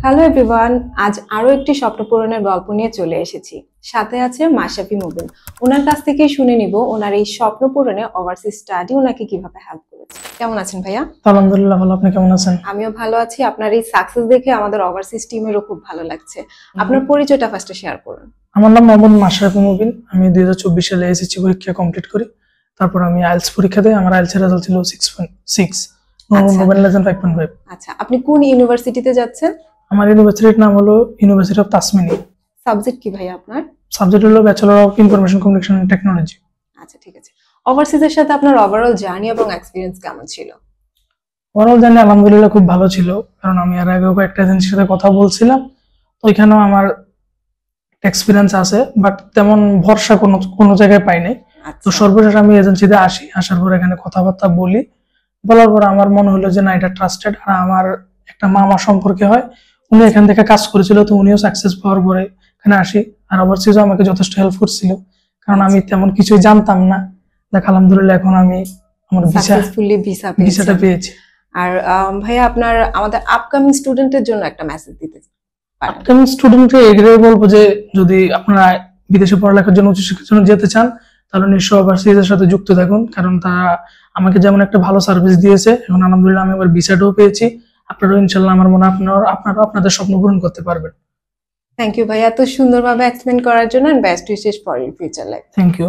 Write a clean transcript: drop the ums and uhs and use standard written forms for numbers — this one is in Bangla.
হ্যালো এভরিওয়ান, আজ আরো একটি স্বপ্ন পূরণের গল্প নিয়ে চলে এসেছি। সাথে আছে মাশরাফি মুবিন। ওনার কাছ থেকেই শুনে নিব ওনার এই স্বপ্ন পূরণে ওভারসিজ স্টাডি ওনাকে কিভাবে হেল্প করেছে। কেমন আছেন ভাইয়া? আলহামদুলিল্লাহ ভালো, আপনি কেমন আছেন? আমিও ভালো আছি। আপনার এই সাকসেস দেখে আমাদের ওভারসিজ টিমেরও খুব ভালো লাগছে। আপনার পরিচয়টা ফার্স্টে শেয়ার করুন। আমার নাম মোহাম্মদ মাশরাফি মুবিন। আমি 2024 সালে এসএসসি পরীক্ষা কমপ্লিট করি। তারপর আমি আইএলটিএস পরীক্ষা দেই। আমার আইএলটিএস এর রেজাল্ট ছিল 6.6, নোবেল লেজেন্ড 5.5। আচ্ছা, আপনি কোন ইউনিভার্সিটিতে যাচ্ছেন? আমার ইউনিভার্সিটির নাম হলো ইউনিভার্সিটি অফ তাসমানিয়া। সাবজেক্ট কি ভাইয়া আপনার? সাবজেক্ট হলো bachelor of information communication and technology. আচ্ছা, ঠিক আছে। ওভারসিজের সাথে আপনার ওভারঅল জার্নি এবং এক্সপেরিয়েন্স কেমন ছিল? ওভারঅল জার্নি আলহামদুলিল্লাহ খুব ভালো ছিল, কারণ আমি এর আগেও একটা এজেন্সির সাথে কথা বলছিলাম, তো ওইখানেও আমার এক্সপিরিয়েন্স আছে, বাট তেমন ভরসা কোনো জায়গায় পাই নাই। তো সর্বশেষ আমি এজেন্সিতে আসার পর এখানে কথাবার্তা বলার পর আমার মনে হলো যে না, এটা ট্রাস্টেড। আর আমার একটা মামা সম্পর্কে হয়, উনি এখান থেকে কাজ করেছিল, তো উনিও সাকসেস পাওয়ার পরে এখানে আসি। আর ওভারসিজও আমাকে যথেষ্ট হেল্প করছিল, কারণ আমি তেমন কিছুই জানতাম না। দেখ আলহামদুলিল্লাহ এখন আমি আমার ভিসাটা পেয়েছি। আর ভাইয়া আপনার আমাদের আপকামিং স্টুডেন্টের জন্য একটা মেসেজ দিতে আপকামিং স্টুডেন্টকে এগিয়ে বলবো যে যদি আপনারা বিদেশে পড়ালেখার জন্য উচ্চশিক্ষার জন্য যেতে চান, তাহলে নিশ্চয়ই ওভারসিজের সাথে যুক্ত থাকুন, কারণ তারা আমাকে যেমন একটা ভালো সার্ভিস দিয়েছে, এখন আলহামদুলিল্লাহ আমি আবার ভিসাটাও পেয়েছি। আপনারাও ইনশাল্লাহ আমার মনে হয় আপনারাও আপনাদের স্বপ্ন পূরণ করতে পারবেন। থ্যাংক ইউ ভাইয়া, এত সুন্দরভাবে এক্সপ্লেন করার জন্য। Best wishes for your future life. Thank you.